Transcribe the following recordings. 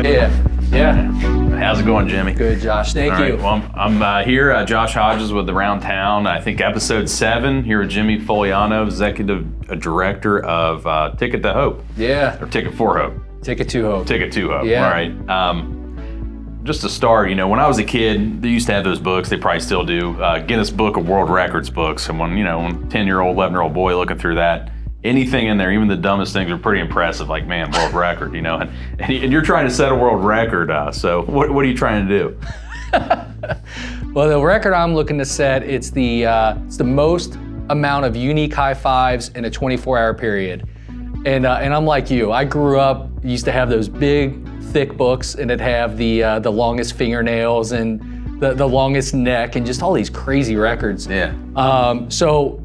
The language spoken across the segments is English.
Yeah. How's it going, Jimmy? Good, Josh. Thank you. Well, I'm here, Josh Hodges with Around Town. I think episode 7 here with Jimmy Foliano, executive director of Ticket to Hope. Yeah. Or Ticket for Hope. Ticket to Hope. Ticket to Hope. Yeah. All right. Just to start, when I was a kid, they used to have those books. They probably still do. Guinness Book of World Records books. And when 10-year-old, 11-year-old boy looking through that, anything in there, even the dumbest things, are pretty impressive. Like, man, world record, and you're trying to set a world record. So what are you trying to do? Well, the record I'm looking to set, it's the most amount of unique high fives in a 24-hour period. And I'm like you. I grew up, used to have those big, thick books, and it'd have the longest fingernails and the longest neck and just all these crazy records. Yeah. So,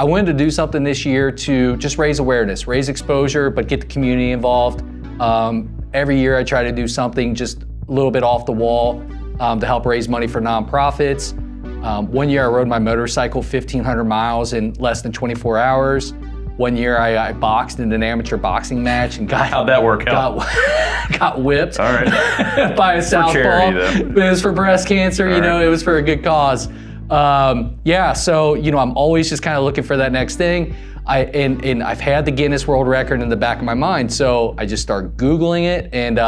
I wanted to do something this year to just raise awareness, raise exposure, but get the community involved. Every year I try to do something just a little bit off the wall to help raise money for nonprofits. One year I rode my motorcycle 1,500 miles in less than 24 hours. One year I boxed in an amateur boxing match and how'd that work out? Got whipped. All right. By a southpaw. For charity, though. It was for breast cancer. All It was for a good cause. So I'm always just kind of looking for that next thing. And I've had the Guinness World Record in the back of my mind, so I just started Googling it, and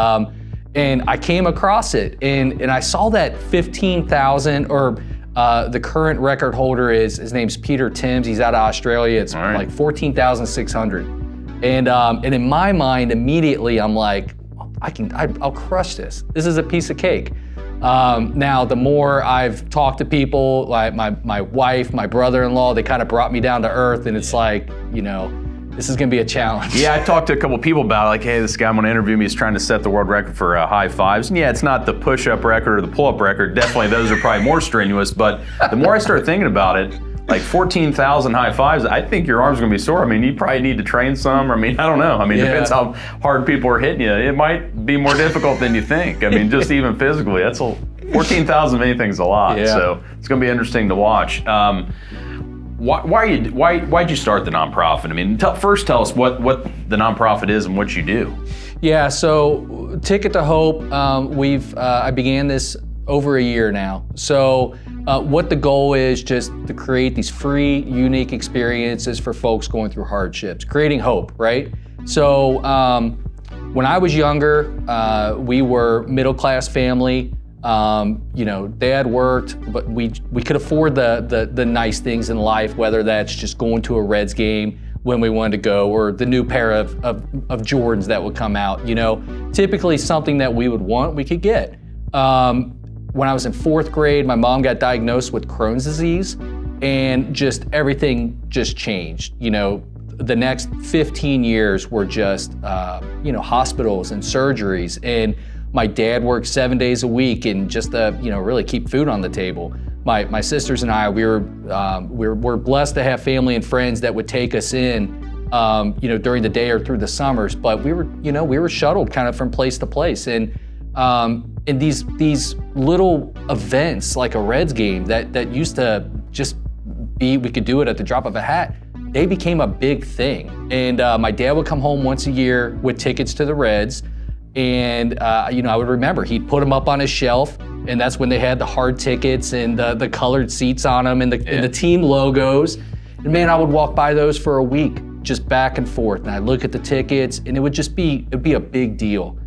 I came across it, and I saw that 15,000 or. The current record holder his name's Peter Timms. He's out of Australia. It's right. like 14,600. And in my mind, immediately I'm like, I'll crush this. This is a piece of cake. Now, the more I've talked to people, like my wife, my brother-in-law, they kind of brought me down to earth, and it's like, this is gonna be a challenge. Yeah, I talked to a couple people about it, like, hey, this guy I'm gonna interview me is trying to set the world record for high fives. And yeah, it's not the push-up record or the pull-up record. Definitely those are probably more strenuous, but the more I start thinking about it, like 14,000 high fives, I think your arm's gonna be sore. You probably need to train some. I don't know. Depends how hard people are hitting you. It might be more difficult than you think. Just even physically, 14,000 many things a lot. Yeah. So it's gonna be interesting to watch. Why'd you start the nonprofit? First tell us what the nonprofit is and what you do. Yeah, so Ticket to Hope, I began this over a year now. So what the goal is, just to create these free, unique experiences for folks going through hardships, creating hope, right? So when I was younger, we were middle-class family. Dad worked, but we could afford the nice things in life, whether that's just going to a Reds game when we wanted to go, or the new pair of Jordans that would come out. Typically something that we would want, we could get. When I was in 4th grade, my mom got diagnosed with Crohn's disease, and just everything just changed. The next 15 years were just hospitals and surgeries, and my dad worked 7 days a week and just really keep food on the table. My sisters and I, we're blessed to have family and friends that would take us in, during the day or through the summers. But we were shuttled kind of from place to place, and these little events like a Reds game that used to just be, we could do it at the drop of a hat. They became a big thing, and my dad would come home once a year with tickets to the Reds. And I would remember he'd put them up on his shelf, and that's when they had the hard tickets and the colored seats on them and the team logos. And man, I would walk by those for a week, just back and forth. And I'd look at the tickets, and it'd be a big deal.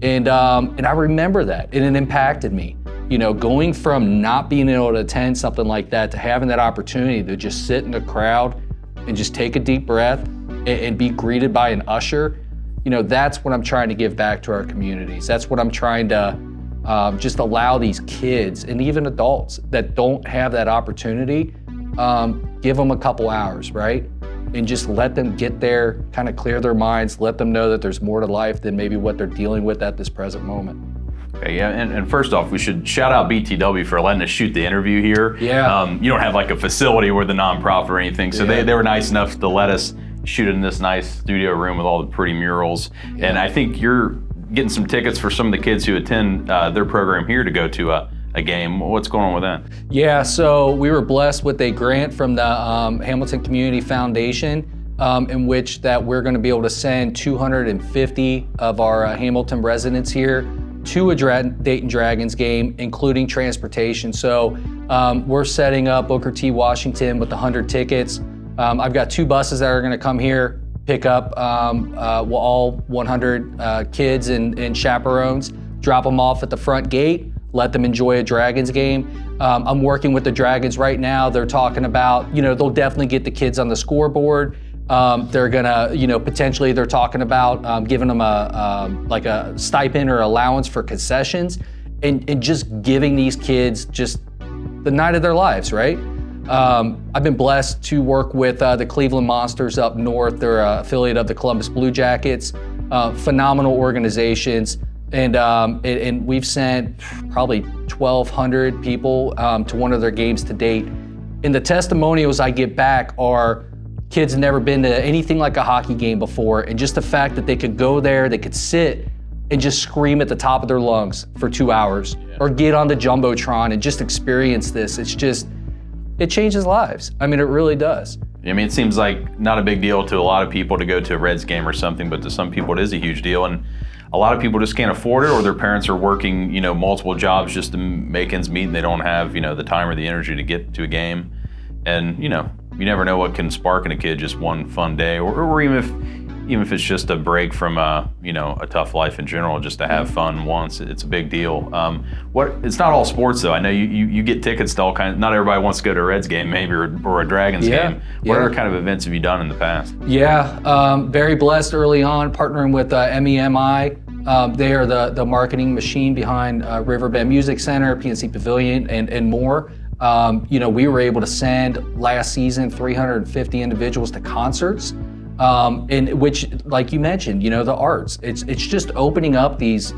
And I remember that, and it impacted me. Going from not being able to attend something like that to having that opportunity to just sit in the crowd and just take a deep breath and be greeted by an usher. That's what I'm trying to give back to our communities. That's what I'm trying to just allow these kids and even adults that don't have that opportunity, give them a couple hours, right? And just let them get there, kind of clear their minds, let them know that there's more to life than maybe what they're dealing with at this present moment. Okay, yeah, and first off, we should shout out BTW for letting us shoot the interview here. Yeah. You don't have like a facility with a nonprofit or anything, so they were nice enough to let us shoot in this nice studio room with all the pretty murals. Yeah. And I think you're getting some tickets for some of the kids who attend their program here to go to a game. What's going on with that? Yeah, so we were blessed with a grant from the Hamilton Community Foundation. in which that we're going to be able to send 250 of our Hamilton residents here to a Dayton Dragons game, including transportation. So we're setting up Booker T. Washington with 100 tickets. I've got 2 buses that are going to come here, pick up all 100 kids and chaperones, drop them off at the front gate, let them enjoy a Dragons game. I'm working with the Dragons right now. They're talking about, they'll definitely get the kids on the scoreboard. They're gonna, potentially they're talking about giving them a stipend or allowance for concessions, and just giving these kids just the night of their lives, right? I've been blessed to work with the Cleveland Monsters up north. They're an affiliate of the Columbus Blue Jackets. Phenomenal organizations, and we've sent probably 1,200 people to one of their games to date. And the testimonials I get back are kids never been to anything like a hockey game before, and just the fact that they could go there, they could sit and just scream at the top of their lungs for 2 hours, or get on the Jumbotron and just experience this. It changes lives. I mean, it really does. I mean, it seems like not a big deal to a lot of people to go to a Reds game or something, but to some people it is a huge deal. And a lot of people just can't afford it, or their parents are working, multiple jobs just to make ends meet, and they don't have, the time or the energy to get to a game. And, you never know what can spark in a kid just one fun day, or even if it's just a break from a tough life in general, just to have fun once. It's a big deal. It's not all sports though. I know you get tickets to all kinds. Not everybody wants to go to a Reds game, maybe, or a Dragons game. What other kind of events have you done in the past? Yeah, very blessed early on, partnering with MEMI. They are the marketing machine behind Riverbend Music Center, PNC Pavilion, and more. We were able to send last season 350 individuals to concerts, in which, like you mentioned, the arts. It's just opening up these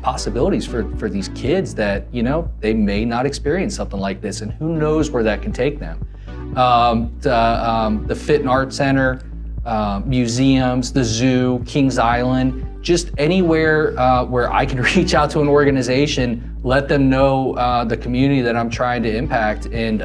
possibilities for these kids that they may not experience something like this, and who knows where that can take them. The Fit and Art Center, museums, the zoo, Kings Island, just anywhere where I can reach out to an organization, let them know the community that I'm trying to impact, and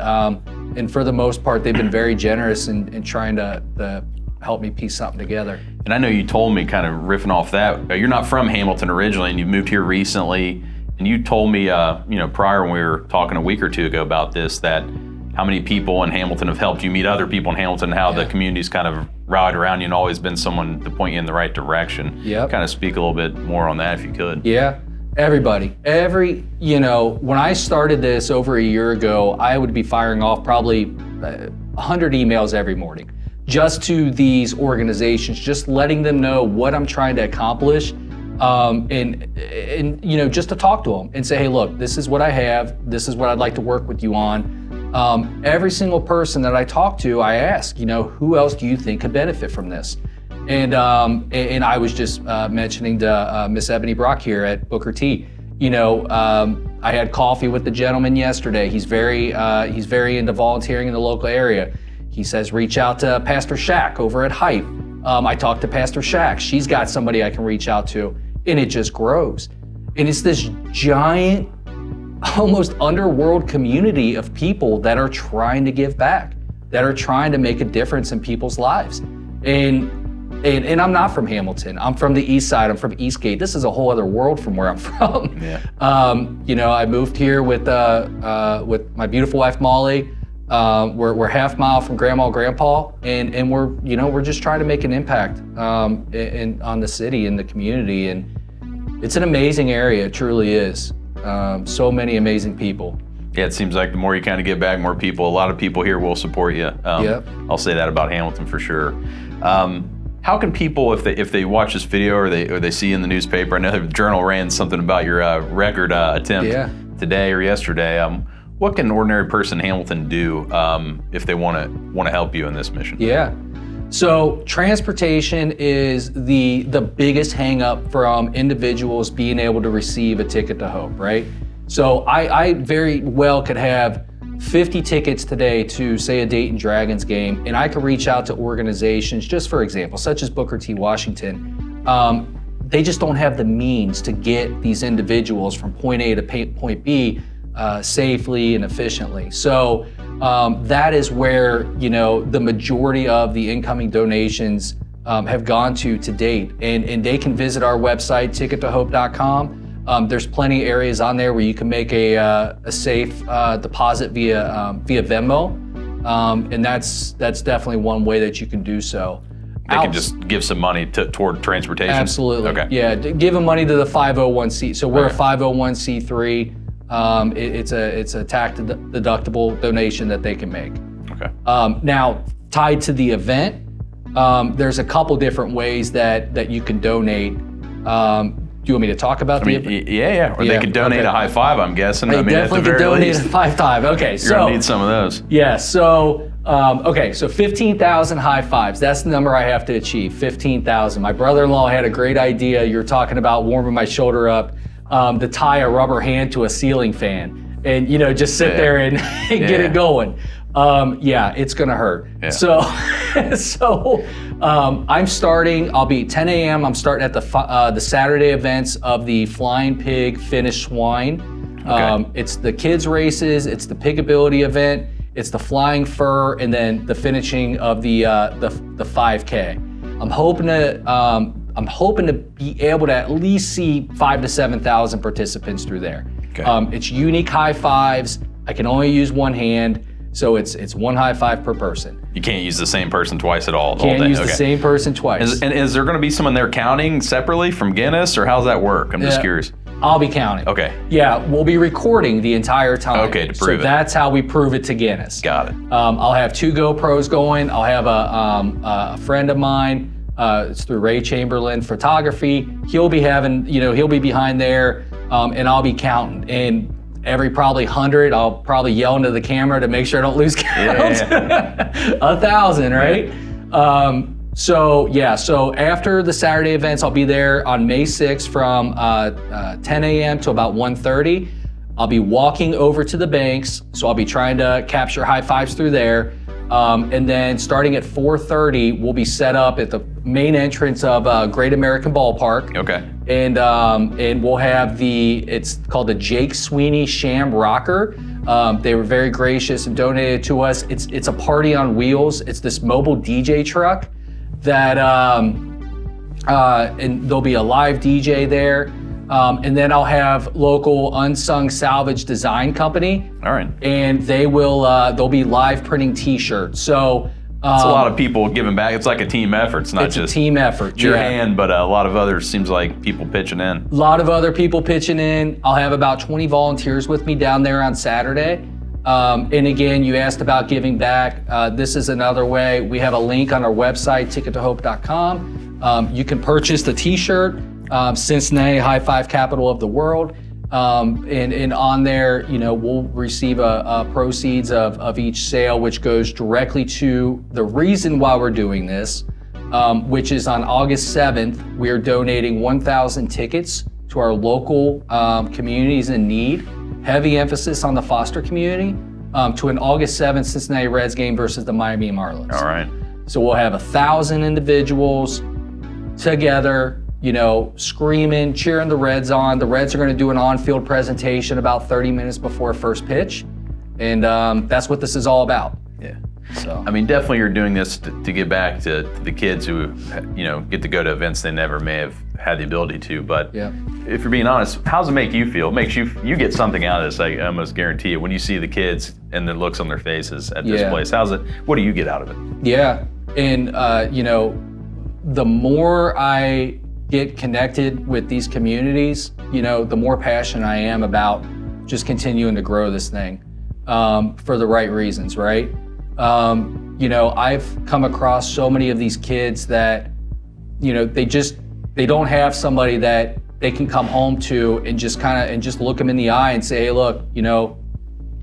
for the most part, they've been very generous in trying to help me piece something together. And I know you told me, kind of riffing off that, you're not from Hamilton originally, and you moved here recently, and you told me, prior when we were talking a week or two ago about this, that how many people in Hamilton have helped you meet other people in Hamilton, how the community's kind of rallied around you and always been someone to point you in the right direction. Yep. Kind of speak a little bit more on that if you could. Yeah, everybody. When I started this over a year ago, I would be firing off probably 100 emails every morning, just to these organizations, just letting them know what I'm trying to accomplish, and just to talk to them and say, hey, look, this is what I have, this is what I'd like to work with you on. Every single person that I talk to, I ask, who else do you think could benefit from this? And I was just mentioning to Miss Ebony Brock here at Booker T. I had coffee with the gentleman yesterday. He's very into volunteering in the local area. He says, reach out to Pastor Shack over at Hype. I talked to Pastor Shack. She's got somebody I can reach out to, and it just grows. And it's this giant, almost underworld community of people that are trying to give back, that are trying to make a difference in people's lives. And I'm not from Hamilton. I'm from the East Side. I'm from Eastgate. This is a whole other world from where I'm from. Yeah. I moved here with my beautiful wife Molly. We're half mile from Grandma and Grandpa, and we're just trying to make an impact on the city and the community. And it's an amazing area. It truly is. So many amazing people. Yeah, it seems like the more you kind of give back, more people. A lot of people here will support you. Yep. I'll say that about Hamilton for sure. How can people, if they watch this video or they see in the newspaper, I know the Journal ran something about your record attempt today or yesterday. What can an ordinary person in Hamilton do if they want to help you in this mission? Yeah. So transportation is the biggest hang up from individuals being able to receive a ticket to hope, right? So I very well could have 50 tickets today to, say, a Dayton Dragons game, and I could reach out to organizations, just for example, such as Booker T. Washington. They just don't have the means to get these individuals from point A to point B safely and efficiently. So that is where, the majority of the incoming donations have gone to date. And they can visit our website, tickettohope.com. There's plenty of areas on there where you can make a safe deposit via Venmo. And that's definitely one way that you can do so. They can just give some money toward transportation? Absolutely. Okay. Yeah, giving money to the 501c. So we're a 501c3. It's a tax deductible donation that they can make. Okay. Now, tied to the event, there's a couple different ways that you can donate. Do you want me to talk about the event? Yeah. Or they could donate a high five, I'm guessing. They definitely could donate a 5-5. Okay, You're gonna need some of those. Yeah, so 15,000 high fives. That's the number I have to achieve, 15,000. My brother-in-law had a great idea. You're talking about warming my shoulder up, to tie a rubber hand to a ceiling fan and, just sit there and get it going. It's gonna hurt. Yeah. So I'm starting, I'll be 10 a.m. I'm starting at the Saturday events of the Flying Pig Finish Swine. Okay. It's the kids races, it's the pigability event, it's the flying fur, and then the finishing of the 5K. I'm hoping to be able to at least see 5,000 to 7,000 participants through there. Okay. It's unique high fives. I can only use one hand, so it's one high five per person. You can't use the same person twice at all. Can't use the same person twice. And is there going to be someone there counting separately from Guinness, or how's that work? I'm just curious. I'll be counting. Okay. Yeah, we'll be recording the entire time. Okay, to prove it. So that's how we prove it to Guinness. Got it. I'll have 2 GoPros going. I'll have a friend of mine. It's through Ray Chamberlain Photography. He'll be having, he'll be behind there, and I'll be counting. And every probably 100, I'll probably yell into the camera to make sure I don't lose count. Yeah. 1,000, right? Yeah. So after the Saturday events, I'll be there on May 6th from 10 a.m. to about 1:30. I'll be walking over to the banks, so I'll be trying to capture high fives through there. And then starting at 4:30, we'll be set up at the main entrance of Great American Ballpark. Okay. And we'll have it's called the Jake Sweeney Sham Rocker. They were very gracious and donated to us. It's a party on wheels. It's this mobile DJ truck that, and there'll be a live DJ there. And then I'll have local Unsung Salvage Design Company. All right. And they'll be live printing T-shirts. So it's a lot of people giving back. It's like a team effort. It's not just a team effort. Your hand, but a lot of others. Seems like people pitching in. A lot of other people pitching in. I'll have about 20 volunteers with me down there on Saturday. And again, you asked about giving back. This is another way. We have a link on our website, tickettohope.com. You can purchase the T-shirt. Cincinnati High Five Capital of the World, and on there, we'll receive a proceeds of each sale, which goes directly to the reason why we're doing this, which is on August 7th, we are donating 1,000 tickets to our local communities in need, heavy emphasis on the foster community, to an August 7th Cincinnati Reds game versus the Miami Marlins. All right. So we'll have 1,000 individuals together, screaming, cheering the Reds on. The Reds are going to do an on-field presentation about 30 minutes before first pitch. And that's what this is all about. Yeah. So, definitely you're doing this to give back to the kids who, get to go to events they never may have had the ability to. But if you're being honest, how does it make you feel? It makes you get something out of this, I almost guarantee it. When you see the kids and the looks on their faces at this place, what do you get out of it? Yeah. And, the more I get connected with these communities, the more passionate I am about just continuing to grow this thing for the right reasons, right? I've come across so many of these kids that, they don't have somebody that they can come home to and just look them in the eye and say, hey, look,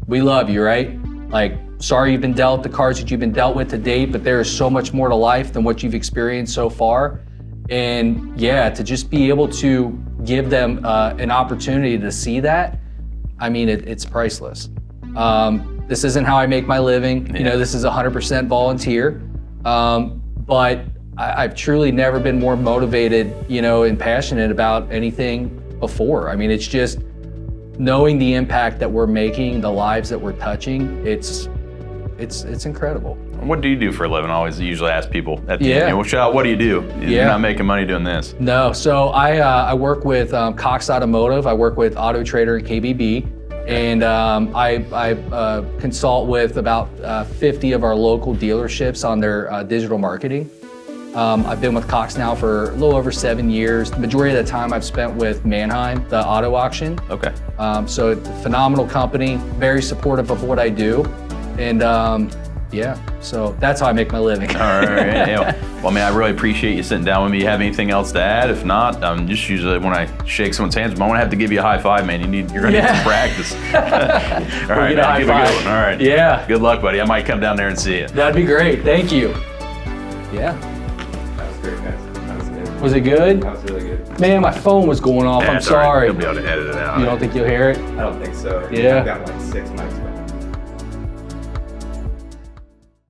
we love you, right? Like, sorry you've been dealt the cards that you've been dealt with to date, but there is so much more to life than what you've experienced so far. And to just be able to give them an opportunity to see that, it's priceless. This isn't how I make my living. This is 100% volunteer. But I've truly never been more motivated, and passionate about anything before. It's just knowing the impact that we're making, the lives that we're touching. it's incredible. What do you do for a living? I always usually ask people at the Yeah. end. Well, shout out, what do you do? You're not making money doing this. No, so I work with Cox Automotive. I work with Auto Trader and KBB, and I consult with about 50 of our local dealerships on their digital marketing. I've been with Cox now for a little over 7 years. The majority of the time I've spent with Manheim, the auto auction. Okay. So it's a phenomenal company, very supportive of what I do, and yeah, so that's how I make my living. All right. Yeah. Well, man, I really appreciate you sitting down with me. You have anything else to add? If not, just usually when I shake someone's hands, I'm gonna have to give you a high five, man. You're gonna need some practice. All right, man. Give a good one. All right. Yeah. Good luck, buddy. I might come down there and see you. That'd be great. Thank you. Yeah. That was great, guys. That was good. Was it good? That was really good. Man, my phone was going off. Yeah, I'm it's all right. sorry. You'll be able to edit it out. You don't think you'll hear it? I don't think so. Yeah. I've got like 6 mics back.